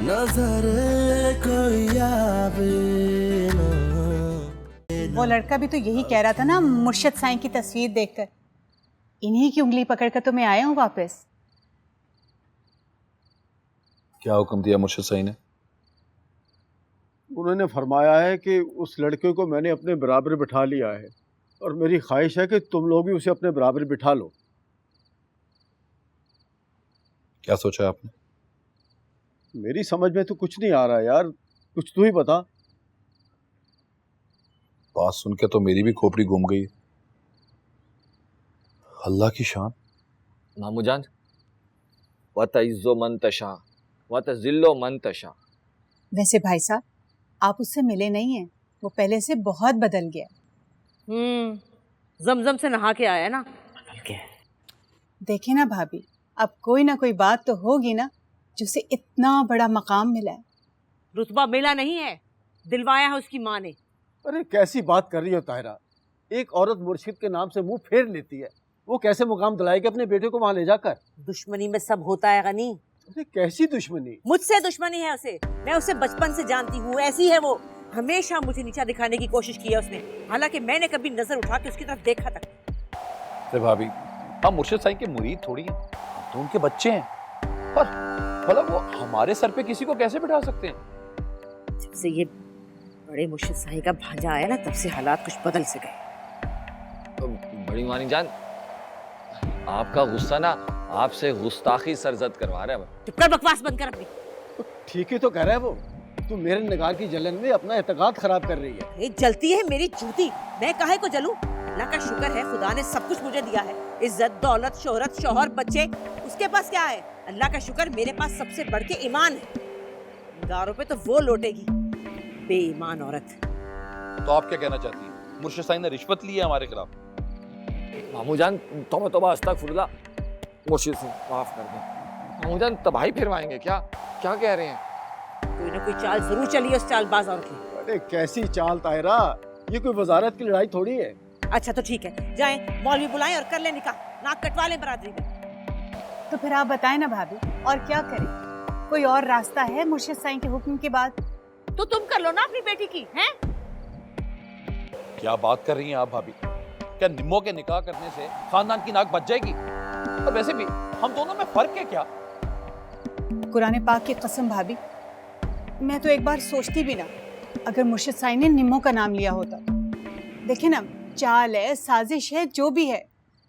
नजर कोई आवे ना। वो लड़का भी तो यही कह रहा था ना मुर्शिद साईं की तस्वीर देखकर, इन्हीं की उंगली पकड़कर तो मैं आया हूँ वापस। क्या हुक्म दिया मुर्शिद साईं ने? उन्होंने फरमाया है कि उस लड़के को मैंने अपने बराबर बिठा लिया है और मेरी ख्वाहिश है कि तुम लोग भी उसे अपने बराबर बिठा लो। क्या सोचा है आपने? मेरी समझ में तो कुछ नहीं आ रहा यार, कुछ तू ही बता। बात सुन के तो मेरी भी खोपड़ी घूम गई। अल्लाह की शान। मामूजान, वतइज़्ज़ु मन तशा वतज़िल्लु मन तशा। वैसे भाई साहब, आप उससे मिले नहीं हैं, वो पहले से बहुत बदल गया। जमजम से नहा के आया ना, बदल के। देखे ना भाभी, अब कोई ना कोई बात तो होगी ना जिसे इतना बड़ा मकाम मिला है। रुतबा मिला नहीं है, दिलवाया है उसकी माँ ने। अरे कैसी बात कर रही हो ताहिरा, एक औरत मुर्शिद के नाम से मुंह फेर लेती है, वो कैसे मुकाम दिलाएगी अपने बेटे को वहां ले जाकर? दुश्मनी में सब होता है गनी। अरे कैसी दुश्मनी? मुझसे दुश्मनी है उसे, मैं उसे बचपन से जानती हूँ, ऐसी है वो। हमेशा मुझे नीचा दिखाने की कोशिश की है उसने, हालांकि मैंने कभी नजर उठा के उसकी तरफ देखा तक। अरे भाभी, हम मुर्शिद साईं के मुरीद थोड़ी हैं, हम तो उनके बच्चे हैं। और भला वो हमारे सर पे किसी को कैसे बिठा सकते हैं? जब से ये बड़े मुर्शिद साईं का भांजा आया ना, तब से हालात कुछ बदल से गए। बड़ी मानी जान, आपका गुस्सा ना आपसे गुस्ताखी सरजद करवा रहा है। चुप कर, बकवास बंद कर अपनी। ठीक ही तो कह रहा है वो, तू मेरे निगाह की जलन में अपना एतकाद खराब कर रही है। ये जलती है मेरी जूती, मैं काहे को जलूं? अल्लाह का शुक्र है, खुदा ने सब कुछ मुझे दिया है, इज्जत, दौलत, शोहरत, शौहर, बच्चे। उसके पास क्या है? अल्लाह का शुक्र, मेरे पास सबसे बढ़ के ईमान है। गारों पे तो वो लौटेगी, बेईमान औरत। तो आप क्या कहना चाहती हैं? मुर्शिद साईं ने रिश्वत ली है हमारे खिलाफ? मामूजान, तौबा तौबा, अस्तगफिरुल्लाह, मुर्शिद से माफ कर दें। मामूजान तबाही फिरवाएंगे क्या? क्या कह रहे हैं? कोई ना कोई चाल जरूर चली है उस चालबाज औरत की। अरे कैसी चाल ताहिरा, ये कोई वजारत की लड़ाई थोड़ी है। अच्छा तो ठीक है, जाएं मौलवी बुलाएं और कर ले निकाह, नाक कटवा लें बरादरी में। तो फिर आप बताएं ना भाभी, और क्या करें? कोई और रास्ता है मुर्शिद साईं के हुक्म के बाद? तो तुम कर लो ना अपनी बेटी की, हैं? क्या बात कर रही हैं आप भाभी? क्या निम्मो के निकाह करने से खानदान की नाक बच जाएगी? और वैसे भी हम दोनों में फर्क है क्या? कुरान पाक की कसम भाभी, मैं तो एक बार सोचती भी ना, अगर मुर्शिद साईं ने निम्मो का नाम लिया होता। देखे ना, चाल है, साजिश है, जो भी है,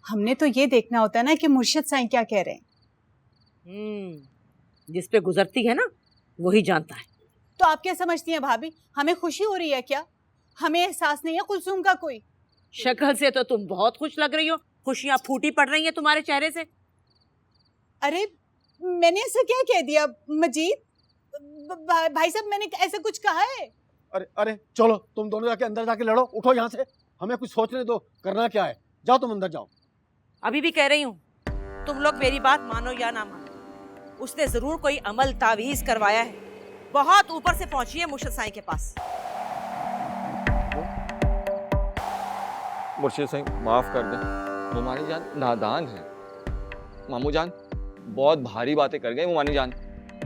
हमने तो ये देखना होता है ना कि मुर्शिद साईं क्या कह रहे हैं। जिस पे गुजरती है ना, वही जानता है। तो आप क्या समझती हैं भाभी, हमें खुशी हो रही है क्या? हमें एहसास नहीं है कुलसूम का कोई? शक्ल से तो तुम बहुत खुश लग रही हो, खुशियां फूटी पड़ रही हैं तुम्हारे चेहरे से। अरे मैंने ऐसा क्या कह दिया मजीद? भाई साहब, मैंने ऐसा कुछ कहा है? अरे अरे चलो तुम दोनों जाके अंदर जाके लड़ो, उठो यहाँ से, हमें कुछ सोचने दो, करना क्या है। जाओ तुम अंदर जाओ। अभी भी कह रही हूँ, तुम लोग मेरी बात मानो या ना मानो, उसने जरूर कोई अमल तावीज करवाया है। बहुत ऊपर से पहुंची है मुर्शिद साईं के पास। मुर्शिद साईं माफ कर दें, मुमानी जान नादान है। मामू जान बहुत भारी बातें कर गए मुमानी जान,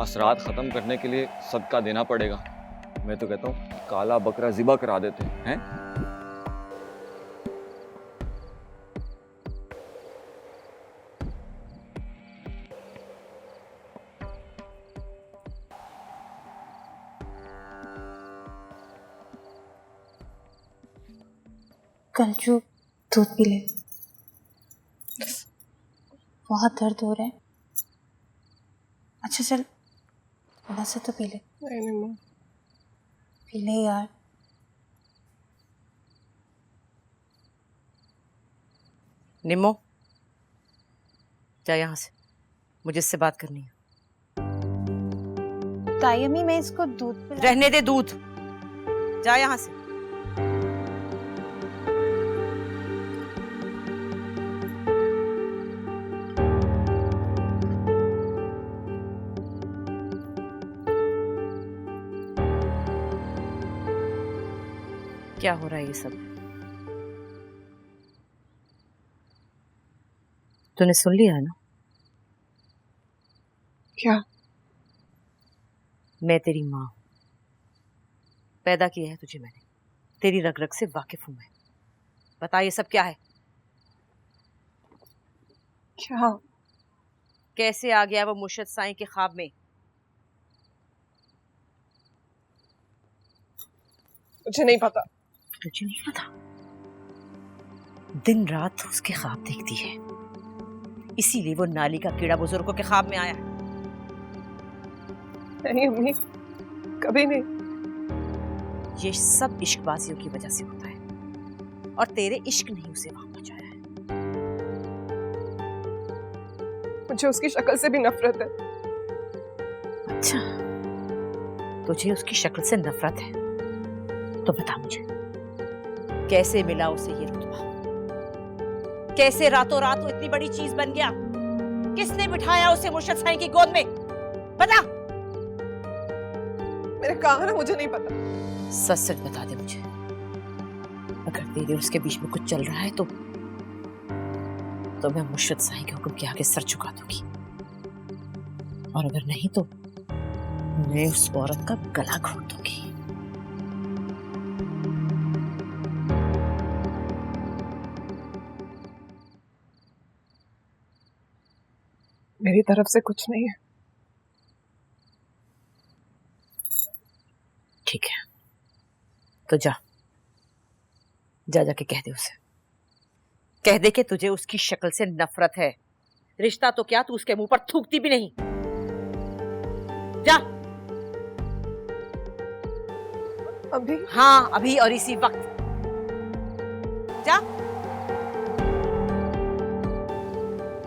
असरात खत्म करने के लिए सदका देना पड़ेगा। मैं तो कहता हूँ काला बकरा ज़िबा करा देते हैं। कलजू, दूध पी ले, बहुत दर्द हो रहा है। अच्छा चल, थोड़ा सा तो पी ले। पी ले यार। निम्मो, जा यहाँ से, मुझे इससे बात करनी है। ताई अम्मी, मैं इसको दूध पिला। रहने दे दूध, जा यहाँ से। क्या हो रहा है ये सब? तूने सुन लिया है ना? क्या? मैं तेरी माँ हूं। पैदा किया है तुझे मैंने, तेरी रग रग से वाकिफ हूं मैं। बता ये सब क्या है? क्या? कैसे आ गया वो मुर्शिद साईं के ख्वाब में? मुझे नहीं पता। तुझे नहीं पता? दिन रात उसके ख्वाब देखती है, इसीलिए वो नाली का कीड़ा बुजुर्गों के ख्वाब में आया है। नहीं अम्मी, कभी नहीं। ये सब इश्कबाजियों की वजह से होता है, और तेरे इश्क ने ही उसे वहां पहुंचाया है। मुझे उसकी शक्ल से भी नफरत है। अच्छा, तुझे उसकी शक्ल से नफरत है, तो बता मुझे कैसे मिला उसे ये रुतबा? कैसे रातों रात वो इतनी बड़ी चीज बन गया? किसने बिठाया उसे मुर्शिद साईं की गोद में? बता। मैंने कहा ना मुझे नहीं पता। सच सच बता दे मुझे। अगर तेरे उसके बीच में कुछ चल रहा है तो मैं मुर्शिद साईं के हुक्म के आगे सर झुका दूंगी, और अगर नहीं तो मैं उस औरत का गला घोट दूंगी। मेरी तरफ से कुछ नहीं है। ठीक है, तो जा जाके कह दे उसे, कह दे कि तुझे उसकी शक्ल से नफरत है। रिश्ता तो क्या, तू उसके मुंह पर थूकती भी नहीं। जा। अभी? हाँ, अभी और इसी वक्त जा।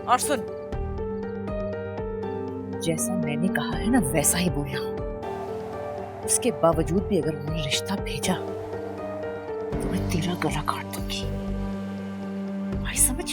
और सुन, जैसा मैंने कहा है ना वैसा ही बोलना। उसके बावजूद भी अगर उन्होंने रिश्ता भेजा तो मैं तेरा गला काट दूंगी। भाई समझ?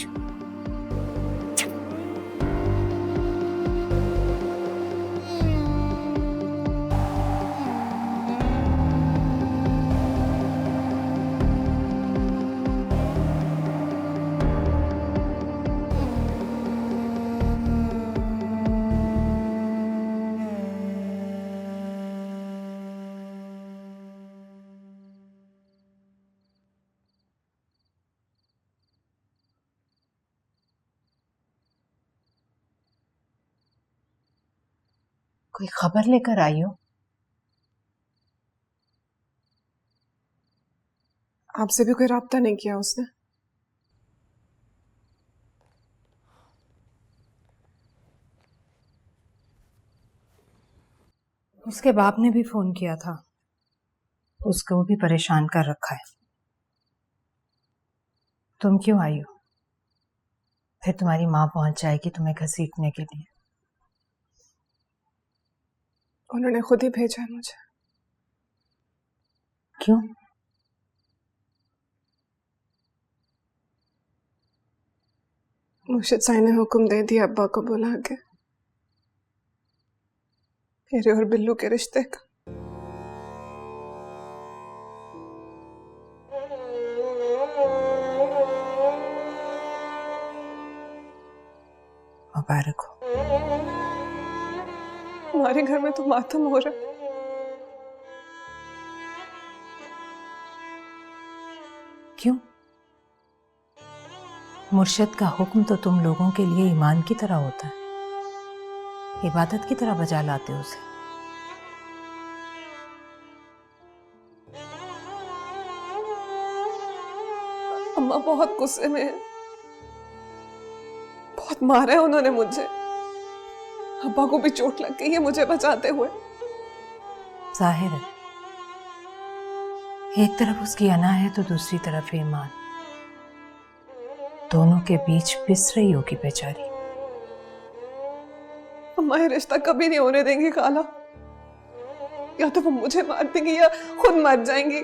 कोई खबर लेकर आई हो? आपसे भी कोई राब्ता नहीं किया उसने? उसके बाप ने भी फोन किया था, उसको भी परेशान कर रखा है। तुम क्यों आई हो? फिर तुम्हारी माँ पहुंच जाएगी तुम्हें घसीटने के लिए। उन्होंने खुद ही भेजा है मुझे। क्यों? मुर्शिद साईं ने हुक्म दे दिया अब्बा को बुला के मेरे और बिल्लू के रिश्ते का। मुबारक हो। हमारे घर में तो मातम हो रहा है। क्यों? मुर्शिद का हुक्म तो तुम लोगों के लिए ईमान की तरह होता है, इबादत की तरह बजा लाते हो उसे। अम्मा बहुत गुस्से में है, बहुत मारा है उन्होंने मुझे। अब्बा को भी चोट लग गई है मुझे बचाते हुए। जाहिर है, एक तरफ उसकी अना है तो दूसरी तरफ ईमान, दोनों के बीच पिस रही होगी बेचारी। अम्मा ये रिश्ता कभी नहीं होने देंगी खाला। या तो वो मुझे मार देंगी या खुद मर जाएंगी।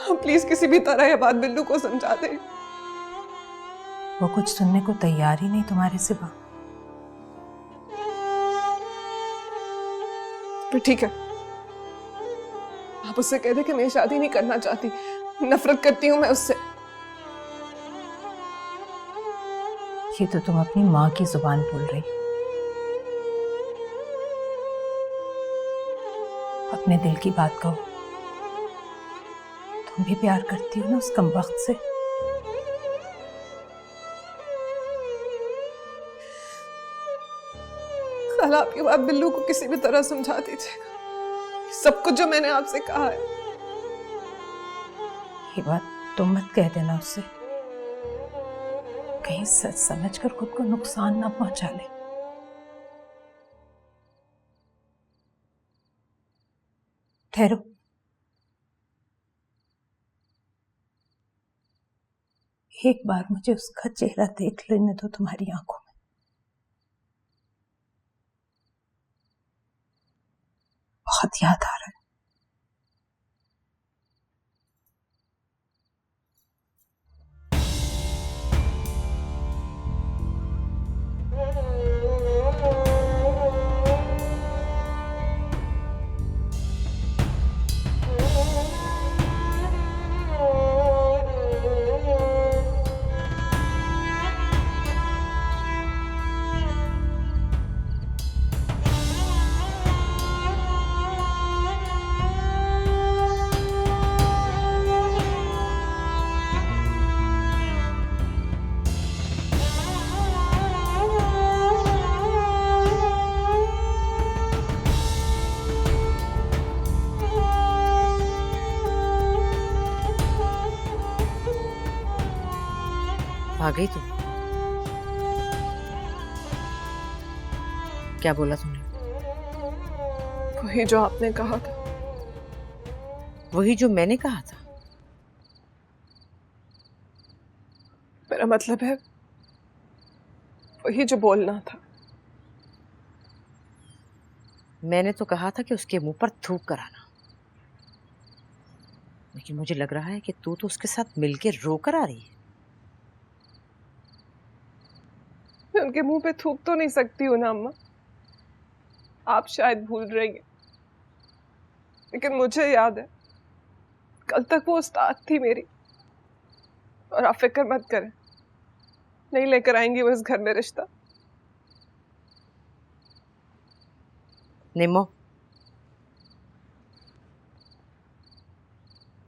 हम प्लीज किसी भी तरह ये बात बिल्लू को समझा दे। वो कुछ सुनने को तैयार ही नहीं तुम्हारे सिवा। फिर ठीक है, आप उससे कह दे कि मैं शादी नहीं करना चाहती, नफरत करती हूँ मैं उससे। ये तो तुम अपनी माँ की जुबान बोल रही। अपने दिल की बात कहो। तुम भी प्यार करती हो ना उस कमबख्त से। खाला आपकी बात बिल्लू को किसी भी तरह समझा दीजिएगा। सब कुछ जो मैंने आपसे कहा है। ये बात तुम मत कह देना उससे, कहीं सच समझकर खुद को नुकसान ना पहुंचा ले। ठहरो, एक बार मुझे उसका चेहरा देख लेने दो तुम्हारी आंखों में। बहुत याद आ रहा है। आ गई तुम? क्या बोला तुमने? वही जो आपने कहा था। वही जो मैंने कहा था? मेरा मतलब है वही जो बोलना था। मैंने तो कहा था कि उसके मुंह पर थूक कर आना, लेकिन मुझे लग रहा है कि तू तो उसके साथ मिलके रोकर आ रही है। मैं उनके मुंह पे थूक तो नहीं सकती हूँ ना अम्मा, आप शायद भूल रही हैं, लेकिन मुझे याद है कल तक वो उस्ताद थी मेरी। और आप फिक्र मत करें, नहीं लेकर आएंगी वो इस घर में रिश्ता। निम्मो,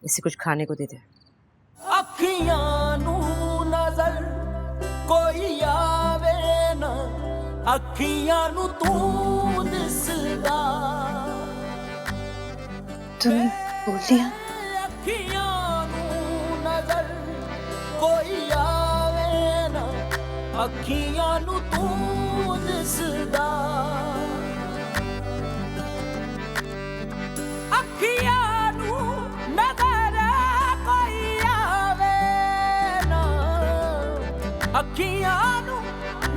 इसे कुछ खाने को दे दे। अखियां नू नजर कोई आवे ना, अखियां नू तू दिसदा। तूने बोल दिया? अखियां नू नजर कोई आवे ना, अखियां नू तू दिसदा। अखियां नू नजर कोई आवे ना, अखियां नू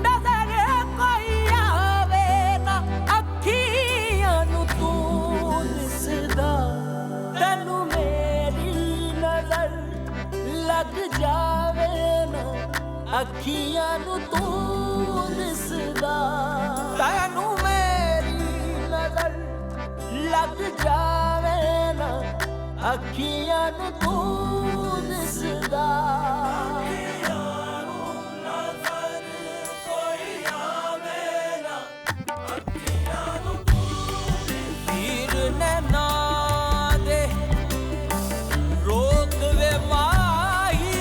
नजर कोई आवे ना, अखियां नू तू दिसदा। तैनू मेरी नजर लग जावे ना, अखियां नू तू दिसदा। तैनू मेरी नजर लग जावे ना, अखियां नू तू दिसदा। तीर नैना दे रोक वे माही,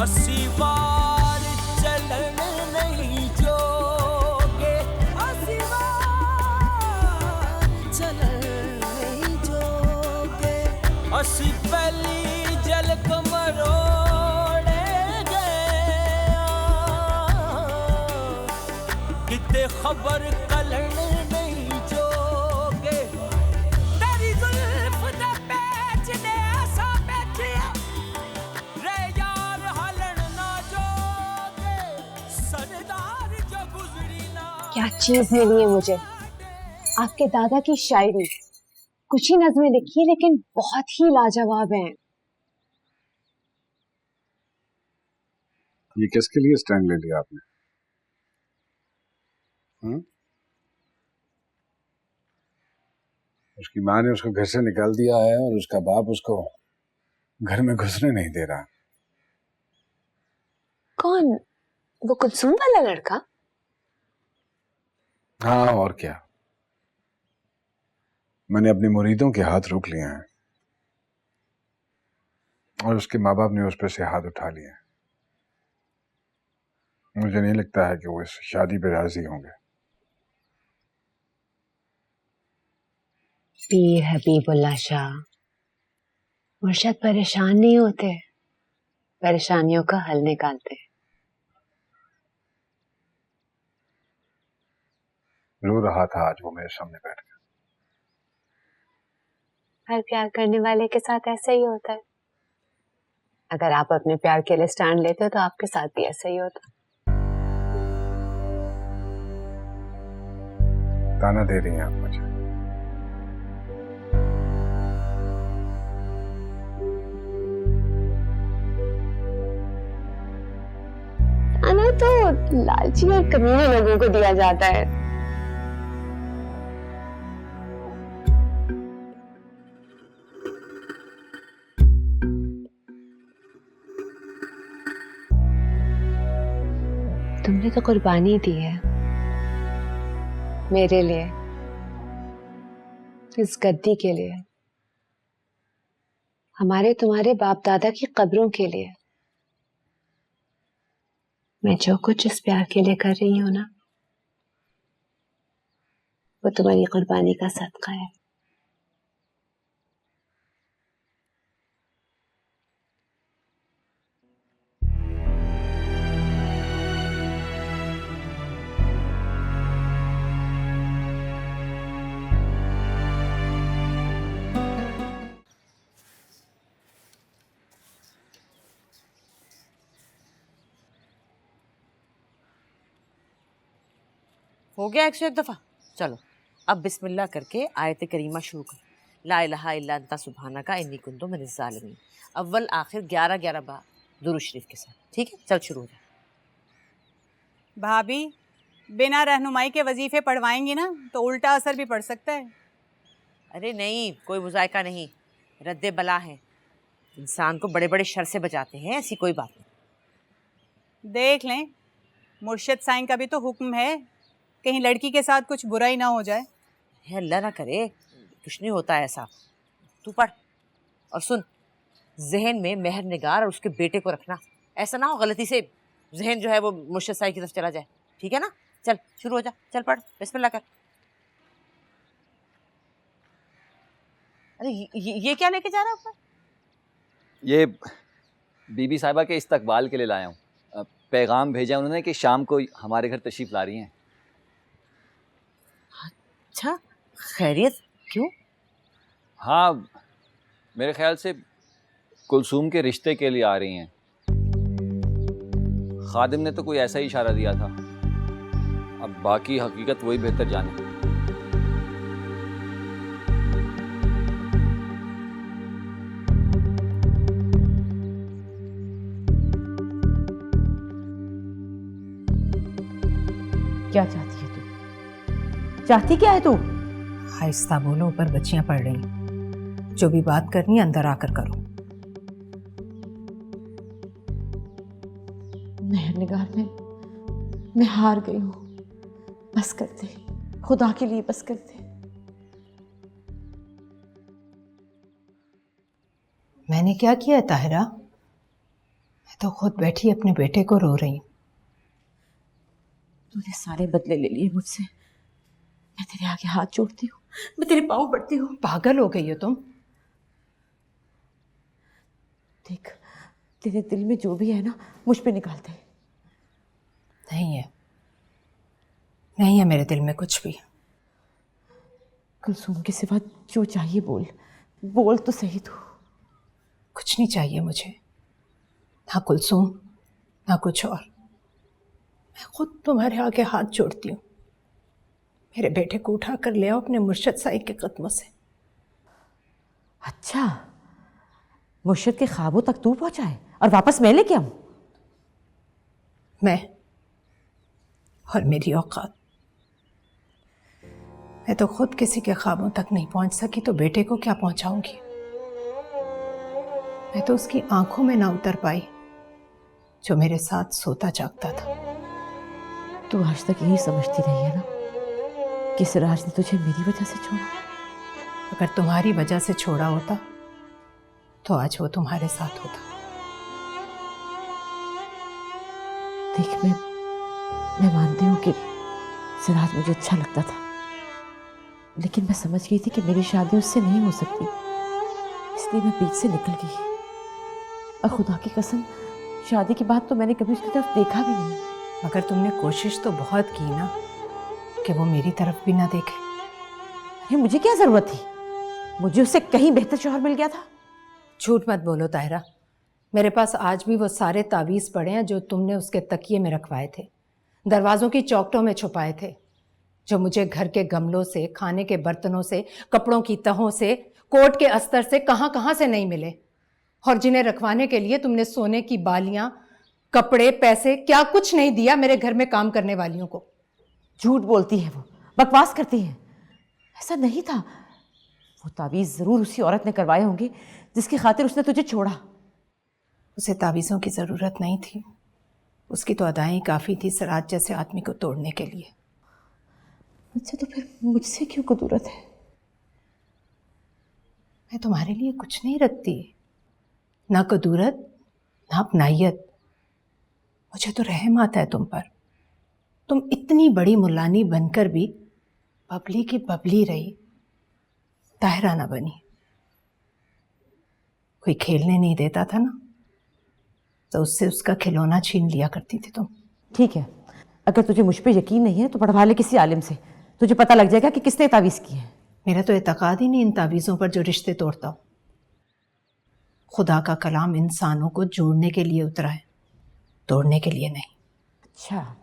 अस्सी बार चलन नहीं जोगे, अस्सी बार चलन नहीं जोगे। अस्सी पहली झलक मरोड़े गया, किते खबर कलन नहीं जोगे। तेरी जुल्फ दे पेच ने ऐसा बैठिया, रे यार हलन ना जोगे, सरदार जो गुजरी ना। क्या चीज मिली है मुझे? आपके दादा की शायरी। कुछ ही नज़में लिखी है लेकिन बहुत ही लाजवाब हैं। ये किसके लिए स्टैंड ले लिया आपने? उसकी माँ ने उसको घर से निकाल दिया है और उसका बाप उसको घर में घुसने नहीं दे रहा। कौन? वो कुलसुम वाला लड़का? हाँ और क्या, मैंने अपने मुरीदों के हाथ रोक लिए हैं और उसके माँ बाप ने उस पर से हाथ उठा लिए हैं। मुझे नहीं लगता है कि वो इस शादी पे राजी होंगे। पीर हबीबुल्लाह शाह मुर्शद परेशान नहीं होते, परेशानियों का हल निकालते। रो रहा था आज वो मेरे सामने बैठ कर। हर प्यार करने वाले के साथ ऐसा ही होता है। अगर आप अपने प्यार के लिए स्टैंड लेते हो तो आपके साथ भी ऐसा ही होता। ताना दे रही हैं आप मुझे। ताना तो लालची और कमीने लोगों को दिया जाता है। तुमने तो कुर्बानी दी है मेरे लिए, इस गद्दी के लिए, हमारे तुम्हारे बाप दादा की कब्रों के लिए। मैं जो कुछ इस प्यार के लिए कर रही हूं ना, वो तुम्हारी कुर्बानी का सदका है। हो गया 101 दफा। चलो अब बिस्मिल्लाह करके आयत करीमा शुरू कर। ला इलाहा इल्ला अंता सुब्हानका इन्नी कुन्तु मिनज़ ज़ालिमीन। अव्वल आखिर 11 बार दुरूद शरीफ के साथ। ठीक है, चल शुरू हो जा। भाभी, बिना रहनुमाई के वजीफे पढ़वाएंगी ना तो उल्टा असर भी पड़ सकता है। अरे नहीं, कोई मुज़ायका नहीं, रद्दे बला है। इंसान को बड़े बड़े शर से बचाते हैं, ऐसी कोई बात नहीं। देख लें, मुर्शिद साईं का भी तो हुक्म है, कहीं लड़की के साथ कुछ बुरा ही ना हो जाए। अल्लाह ना करे, कुछ नहीं होता ऐसा। तू पढ़ और सुन, जहन में मेहर निगार और उसके बेटे को रखना। ऐसा ना हो गलती से जहन जो है वो मुर्शिद साईं की तरफ चला जाए। ठीक है ना? चल शुरू हो जा, चल पढ़, बिस्मिल्लाह कर। अरे ये क्या लेके जा रहा है ऊपर? ये बीबी साहिबा के इस्तकबाल के लिए लाया हूँ। पैगाम भेजा उन्होंने कि शाम को हमारे घर तशरीफ ला रही हैं। अच्छा, खैरियत? क्यों? हाँ, मेरे ख्याल से कुलसूम के रिश्ते के लिए आ रही हैं। खादिम ने तो कोई ऐसा ही इशारा दिया था, अब बाकी हकीकत वही बेहतर जाने। क्या चाहती है तू? चाहती क्या है तू? आहिस्ता बोलो, ऊपर बच्चियां पढ़ रही। जो भी बात करनी है अंदर आकर करो। मेहरनिगार, मैं हार गई हूँ। बस कर दे, खुदा के लिए बस कर दे। मैंने क्या किया है ताहिरा? मैं तो खुद बैठी अपने बेटे को रो रही हूँ। तूने सारे बदले ले लिए मुझसे। मैं तेरे आगे हाथ जोड़ती हूँ, मैं तेरे पाँव पड़ती हूँ। पागल हो गई हो तुम? देख, तेरे दिल में जो भी है ना, मुझ पे निकाल दे। नहीं है मेरे दिल में कुछ भी। कुलसूम के सिवा जो चाहिए बोल तो सही तू। कुछ नहीं चाहिए मुझे, ना कुलसूम ना कुछ और। मैं खुद तुम्हारे आगे हाथ जोड़ती हूँ। मेरे बेटे को उठा कर ले आओ अपने मुर्शिद साईं के कदमों से। अच्छा, मुर्शिद के ख्वाबों तक तू पहुंचा है और वापस मैं लेके आऊं? मैं और मेरी औकात। मैं तो खुद किसी के ख्वाबों तक नहीं पहुंच सकी तो बेटे को क्या पहुंचाऊंगी? मैं तो उसकी आंखों में ना उतर पाई जो मेरे साथ सोता जागता था। तू आज तक यही समझती रही है ना कि सिराज ने तुझे मेरी वजह से छोड़ा। अगर तुम्हारी वजह से छोड़ा होता तो आज वो तुम्हारे साथ होता। देख, मैं मानती हूँ कि सिराज मुझे अच्छा लगता था, लेकिन मैं समझ गई थी कि मेरी शादी उससे नहीं हो सकती, इसलिए मैं बीच से निकल गई। और खुदा की कसम, शादी के बाद तो मैंने कभी उसकी तरफ देखा भी नहीं। मगर तुमने कोशिश तो बहुत की ना कि वो मेरी तरफ भी ना देखे। अरे मुझे क्या जरूरत थी, मुझे उससे कहीं बेहतर शौहर मिल गया था। झूठ मत बोलो ताहिरा, मेरे पास आज भी वो सारे तावीज़ पड़े हैं जो तुमने उसके तकिए में रखवाए थे, दरवाज़ों की चौखटों में छुपाए थे, जो मुझे घर के गमलों से, खाने के बर्तनों से, कपड़ों की तहों से, कोट के अस्तर से कहाँ से नहीं मिले, और जिन्हें रखवाने के लिए तुमने सोने की बालियां, कपड़े, पैसे, क्या कुछ नहीं दिया मेरे घर में काम करने वालियों को। झूठ बोलती है वो, बकवास करती है। ऐसा नहीं था। वो तावीज़ जरूर उसी औरत ने करवाए होंगे जिसकी खातिर उसने तुझे छोड़ा। उसे तावीज़ों की ज़रूरत नहीं थी, उसकी तो अदाएं काफ़ी थी सिराज जैसे आदमी को तोड़ने के लिए। अच्छा, तो फिर मुझसे क्यों कुदूरत है? मैं तुम्हारे लिए कुछ नहीं रखती, ना कुदूरत ना अपनायत। मुझे तो रहम आता है तुम पर। तुम इतनी बड़ी मुल्लानी बनकर भी बबली की बबली रही, ताहिरा ना बनी। कोई खेलने नहीं देता था ना, तो उससे उसका खिलौना छीन लिया करती थी तुम। ठीक है, अगर तुझे मुझ पे यकीन नहीं है तो पढ़वा ले किसी आलिम से, तुझे पता लग जाएगा कि किसने तावीज़ की है। मेरा तो एतकाद ही नहीं इन तावीज़ों पर जो रिश्ते तोड़ता हो। खुदा का कलाम इंसानों को जोड़ने के लिए उतरा है, तोड़ने के लिए नहीं। अच्छा,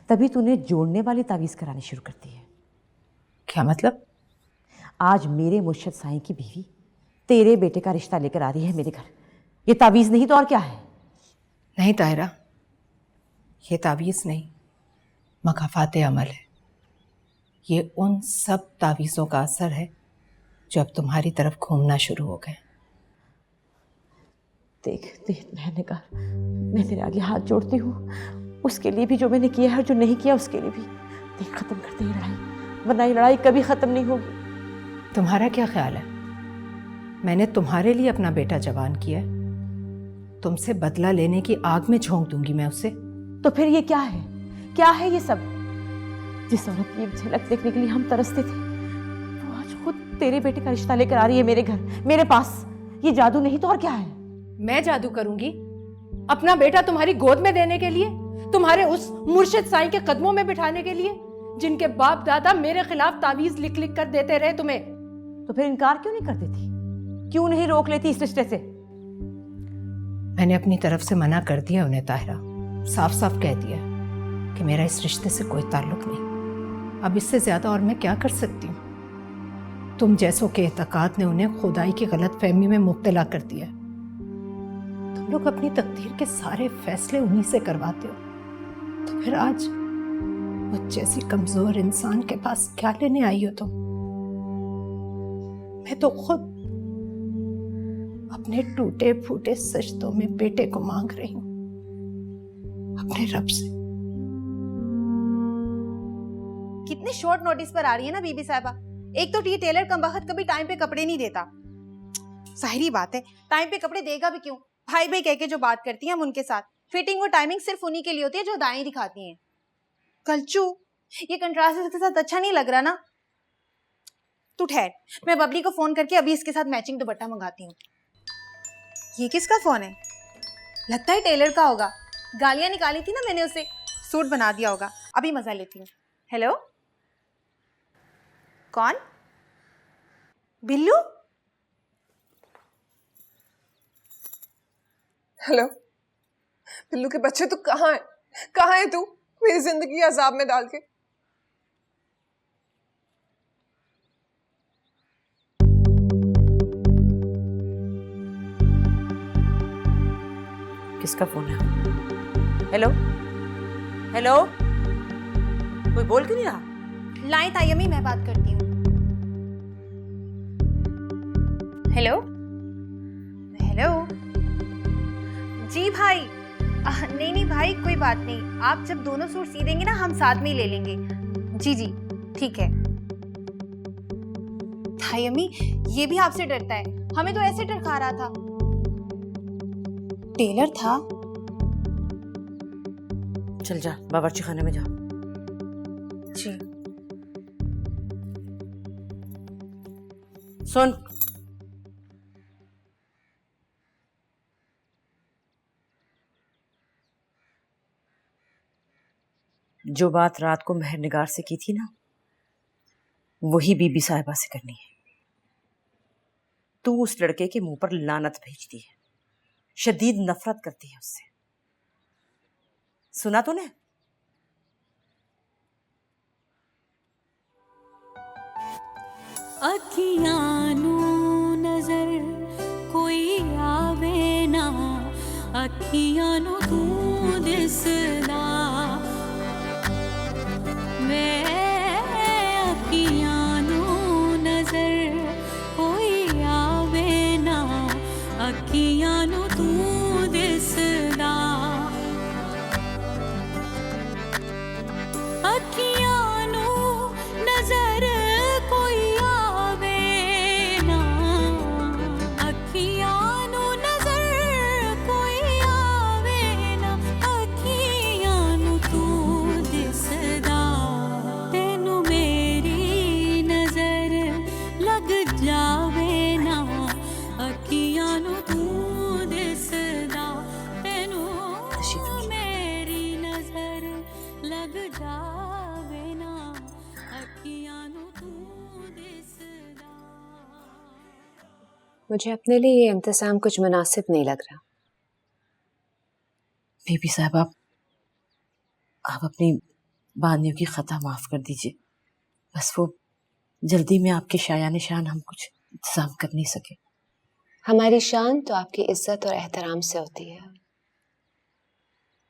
तभी तूने जोड़ने वाली तावीज़ करानी शुरू करती है। क्या मतलब? आज मेरे मुर्शद साईं की बीवी तेरे बेटे का रिश्ता लेकर आ रही है मेरे घर। ये तावीज़ नहीं तो और क्या है? नहीं ताहिरा, ये तावीज़ नहीं, मकाफात अमल है। ये उन सब तावीज़ों का असर है जो अब तुम्हारी तरफ घूमना शुरू हो गए। देख मैंने मैं तेरे आगे हाथ जोड़ती हूँ, उसके लिए भी जो मैंने किया है और जो नहीं किया उसके लिए भी। देख, खत्म करते हैं लड़ाई, वरना ये लड़ाई कभी खत्म नहीं होगी। तुम्हारा क्या ख्याल है? मैंने तुम्हारे लिए अपना बेटा जवान किया है, तुमसे बदला लेने की आग में झोंक दूंगी मैं उसे। तो फिर ये क्या है? क्या है ये सब? जिस औरत की एक झलक देखने के लिए हम तरसते थे, वो आज खुद तेरे बेटे का रिश्ता लेकर आ रही है मेरे घर, मेरे पास। ये जादू नहीं तो और क्या है? मैं जादू करूंगी अपना बेटा तुम्हारी गोद में देने के लिए, तुम्हारे उस मुर्शिद साईं के कदमों में बिठाने के लिए, जिनके बाप दादा मेरे खिलाफ तावीज़ लिख लिख कर देते रहे तुम्हें। तो फिर इनकार क्यों नहीं कर देती? क्यों नहीं रोक लेती इस रिश्ते से? मैंने अपनी तरफ से मना कर दिया उन्हें ताहिरा, साफ साफ कह दिया कि मेरा इस रिश्ते से कोई ताल्लुक नहीं। अब इससे ज्यादा और मैं क्या कर सकती हूँ? तुम जैसों के एतकाद ने उन्हें खुदाई की गलत फहमी में मुब्तला कर दिया। तुम लोग अपनी तकदीर के सारे फैसले उन्हीं से करवाते हो, तो फिर आज मुझ जैसी कमजोर इंसान के पास क्या लेने आई हो तुम? मैं तो खुद अपने टूटे फूटे सजदों में बेटे को मांग रही हूं अपने रब से। कितने शॉर्ट नोटिस पर आ रही है ना बीबी साहबा। एक तो ये टेलर कमबख्त कभी टाइम पे कपड़े नहीं देता। जाहिरी बात है, टाइम पे कपड़े देगा भी क्यों? भाई भाई कह के जो बात करती हैं हम उनके साथ, फिटिंग और टाइमिंग सिर्फ उन्हीं के लिए होती है जो दाएं दिखाती हैं। कलचू, ये कंट्रास्ट इसके साथ अच्छा नहीं लग रहा ना। तू ठहर, मैं बबली को फोन करके अभी इसके साथ मैचिंग दुपट्टा मंगाती हूँ। ये किसका फोन है? लगता है टेलर का होगा। गालियां निकाली थी ना मैंने उसे, सूट बना दिया होगा। अभी मजा लेती हूँ। हेलो, कौन? बिल्लू? हेलो, बिल्लू के बच्चे, तू कहाँ है? कहाँ है तू? मेरी जिंदगी अजाब में डाल के। किसका फोन है? हेलो हेलो, कोई बोल क्यों नहीं रहा? लाइन तायमी, मैं बात करती हूँ। हेलो हेलो, जी भाई। नहीं भाई, कोई बात नहीं। आप जब दोनों सूट सी देंगे ना, हम साथ में ही ले लेंगे। जी जी, ठीक है। भाई अम्मी, ये भी आपसे डरता है? हमें तो ऐसे डरका रहा था। टेलर था? चल जा बावर्ची खाने में जा। जी। सुन, जो बात रात को मेहर निगार से की थी ना, वही बीबी साहिबा से करनी है। तू उस लड़के के मुंह पर लानत भेजती है, शदीद नफरत करती है उससे। सुना तूने? अखियां नू नजर कोई आवे ना, अखियां नू तू दिसदा, मैं अखियां नू नजर कोई आवे ना, अखियां नू तू दिसदा, अखियां नू नजर कोई आवे ना, अखियां नू नजर कोई आवे ना, अखियां नू तू दिसदा, तेनू मेरी नजर लग जावे ना, अखियां नू तू दिसदा, तेनू मेरी नजर लग जावे ना, अखियां नू तू दिसदा। मुझे अपने लिए ये इंतजाम कुछ मुनासिब नहीं लग रहा। बीबी साहब, आप अपनी बानियों की खता माफ कर दीजिए। बस वो जल्दी में आपके शायान शान हम कुछ इंतजाम कर नहीं सके। हमारी शान तो आपकी इज्जत और एहतराम से होती है,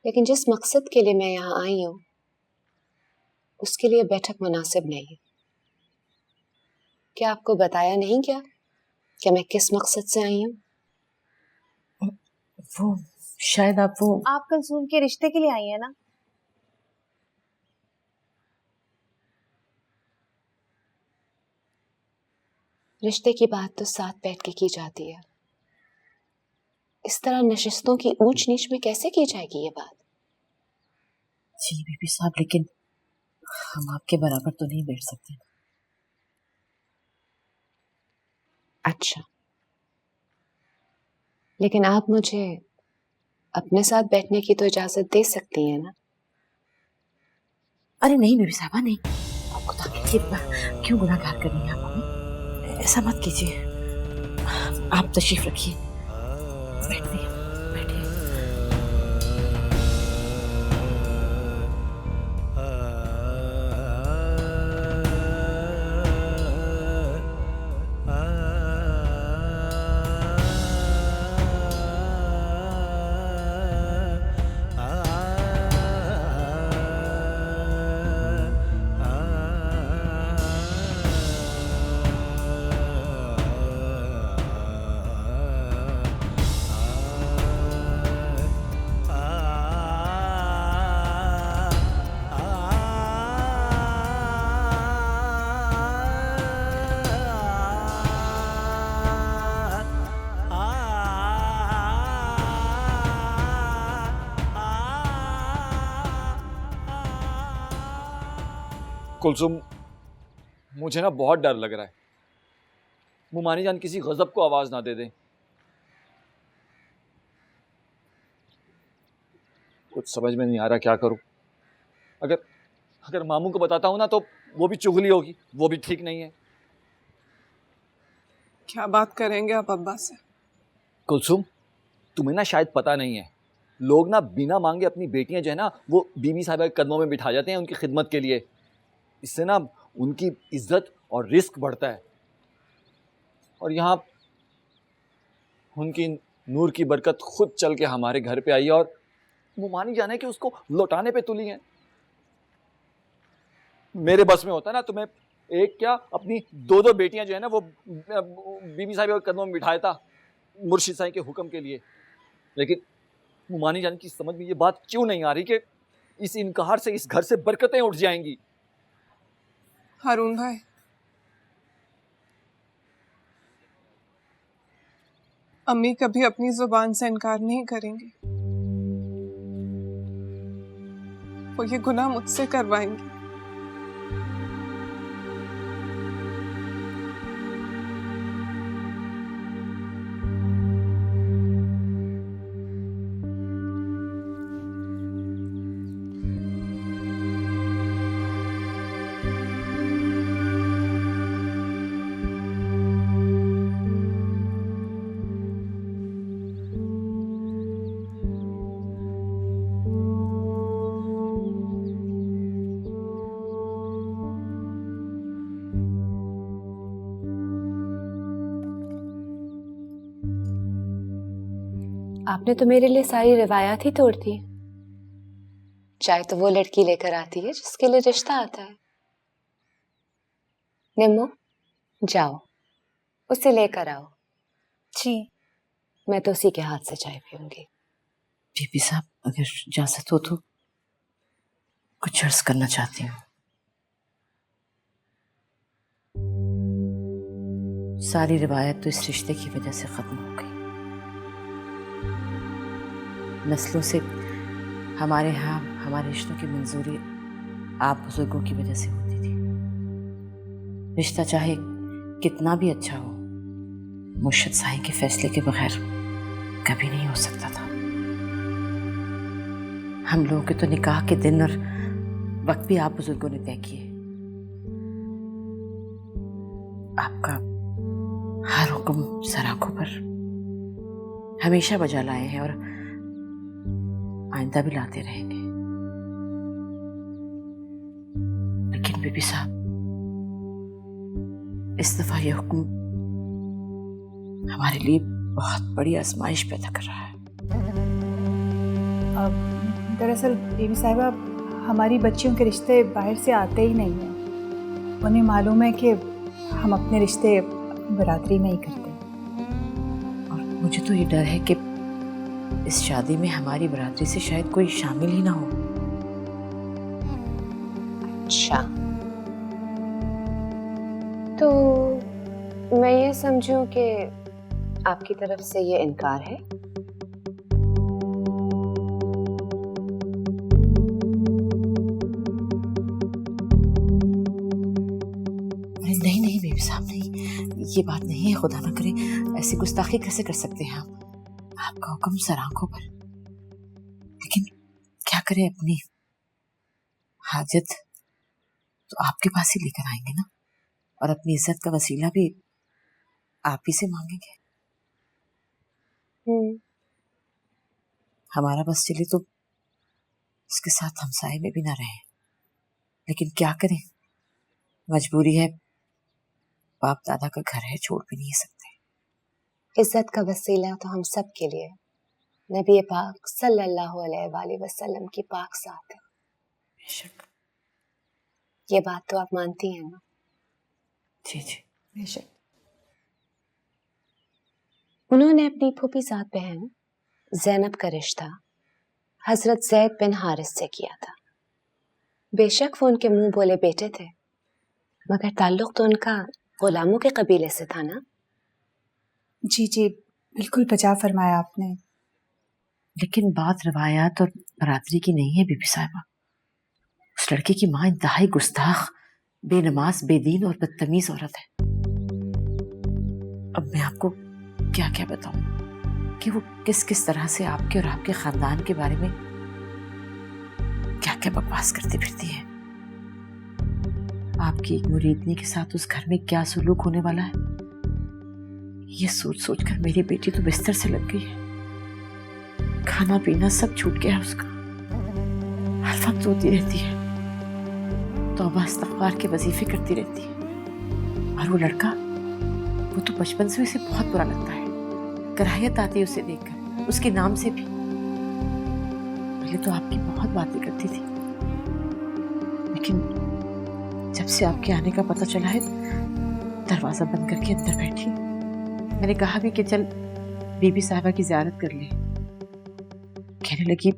लेकिन जिस मकसद के लिए मैं यहाँ आई हूँ उसके लिए बैठक मुनासिब नहीं है। क्या आपको बताया नहीं क्या कि मैं किस मकसद से आई हूँ? वो शायद आप कुलसूम के रिश्ते के लिए आई है ना? रिश्ते की बात तो साथ बैठ के की जाती है, इस तरह नशिस्तों की ऊंच नीच में कैसे की जाएगी ये बात? जी बीबी साहब, लेकिन हम आपके बराबर तो नहीं बैठ सकते। अच्छा, लेकिन आप मुझे अपने साथ बैठने की तो इजाजत दे सकती हैं ना? अरे नहीं बीबी साहबा, नहीं। आपको तो क्यों गुनाहगार कर रही हैं आप हमें? ऐसा मत कीजिए। आप तशरीफ रखिए, बैठिए बैठिए। कुलसुम, मुझे ना बहुत डर लग रहा है। मुमानी जान किसी गजब को आवाज ना दे दे। कुछ समझ में नहीं आ रहा क्या करूं। अगर मामू को बताता हूं ना तो वो भी चुगली होगी, वो भी ठीक नहीं है। क्या बात करेंगे आप अब्बा से? कुलसुम, तुम्हें ना शायद पता नहीं है, लोग ना बिना मांगे अपनी बेटियां जो है ना वो बीबी साहिबा के कदमों में बिठा जाते हैं उनकी खिदमत के लिए। इससे ना उनकी इज्जत और रिस्क बढ़ता है। और यहाँ उनकी नूर की बरकत खुद चल के हमारे घर पे आई है और मुमानी जाने कि उसको लौटाने पे तुली है। मेरे बस में होता ना तो मैं एक क्या अपनी दो बेटियां जो है ना वो बीबी साहिबा के कदमों में बिठाया मुर्शिद साईं के हुक्म के लिए। लेकिन मुमानी जान की समझ में ये बात क्यों नहीं आ रही कि इस इनकार से इस घर से बरकतें उठ जाएंगी। हारून भाई, अम्मी कभी अपनी जुबान से इनकार नहीं करेंगी। वो ये गुनाह मुझसे करवाएंगी। आपने तो मेरे लिए सारी रिवायात ही तोड़ दी। चाहे तो वो लड़की लेकर आती है जिसके लिए रिश्ता आता है। निम्मो, जाओ उसे लेकर आओ। जी। मैं तो उसी के हाथ से चाय पीऊंगी। बीबी साहब, अगर इजाजत हो तो कुछ अर्ज करना चाहती हूँ। सारी रिवायत तो इस रिश्ते की वजह से खत्म हो गई। नस्लों से हमारे यहाँ हमारे रिश्तों की मंजूरी आप बुजुर्गों की वजह से होती थी। रिश्ता चाहे कितना भी अच्छा हो, मुर्शिद साईं के फैसले के बगैर कभी नहीं हो सकता था। हम लोगों के तो निकाह के दिन और वक्त भी आप बुजुर्गों ने तय किए। आपका हर हुक्म सर आंखों पर हमेशा बजा लाए हैं और आइंदा भी लाते रहेंगे। लेकिन बीबी साहब, इस दफा यह हुक्म हमारे लिए बहुत बड़ी आजमाइश पैदा कर रहा है। दरअसल बीबी साहिबा, हमारी बच्चियों के रिश्ते बाहर से आते ही नहीं हैं। उन्हें मालूम है कि हम अपने रिश्ते बरादरी में ही करते हैं। और मुझे तो ये डर है कि इस शादी में हमारी बरादरी से शायद कोई शामिल ही ना हो। अच्छा, तो मैं ये समझूं कि आपकी तरफ से ये इनकार है? नहीं नहीं बेबी साहब, नहीं, ये बात नहीं है। खुदा ना करे, ऐसी गुस्ताखी कैसे कर सकते हैं आप? आपका हुक्म सर आंखों पर। लेकिन क्या करें, अपनी हाजत तो आपके पास ही लेकर आएंगे ना, और अपनी इज्जत का वसीला भी आप ही से मांगेंगे। हमारा बस चले तो उसके साथ हमसाए में भी ना रहे, लेकिन क्या करें, मजबूरी है। बाप दादा का घर है, छोड़ भी नहीं सकते। इज्जत का वसीला तो हम सब के लिए नबी पाक सल्लल्लाहु अलैहि वसल्लम की पाक साथ है। बेशक। ये बात तो आप मानती हैं ना? जी जी बेशक। उन्होंने अपनी फूफी साथ बहन ज़ैनब का रिश्ता हजरत ज़ैद बिन हारिस से किया था। बेशक वो उनके मुंह बोले बेटे थे, मगर ताल्लुक तो उनका गुलामों के कबीले से था ना? जी जी, बिल्कुल बजा फरमाया आपने। लेकिन बात रवायात और बरादरी की नहीं है बीबी साहिबा। उस लड़के की माँ इंतहाई गुस्ताख, बेनमाज, बेदीन और बदतमीज औरत है। अब मैं आपको क्या क्या बताऊं कि वो किस किस तरह से आपके और आपके खानदान के बारे में क्या क्या बकवास करती फिरती है। आपकी एक मुरीदनी के साथ उस घर में क्या सुलूक होने वाला है, ये सोच सोच कर मेरी बेटी तो बिस्तर से लग गई है। खाना पीना सब छूट गया उसका। हर वक्त रोती रहती है, तौबा इस्तग़फ़ार के वजीफे करती रहती है। और वो लड़का, वो तो बचपन से उसे बहुत बुरा लगता है। कराहियत आती है उसे देखकर, उसके नाम से भी। पहले तो आपकी बहुत बातें करती थी, लेकिन जब से आपके आने का पता चला है, दरवाजा बंद करके अंदर बैठी। मैंने कहा भी कि चल बीबी साहिबा की ज़ियारत कर ले। कहने लगी,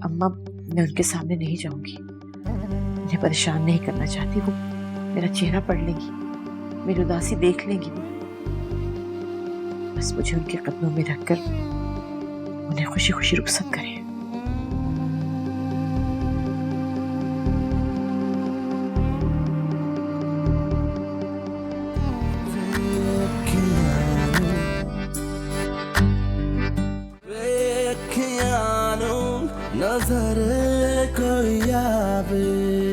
अम्मा मैं उनके सामने नहीं जाऊंगी, इन्हें परेशान नहीं करना चाहती। वो मेरा चेहरा पढ़ लेंगी, मेरी उदासी देख लेंगी वो। बस मुझे उनके कदमों में रखकर उन्हें खुशी खुशी रुखसत करें। नजर कोई आवे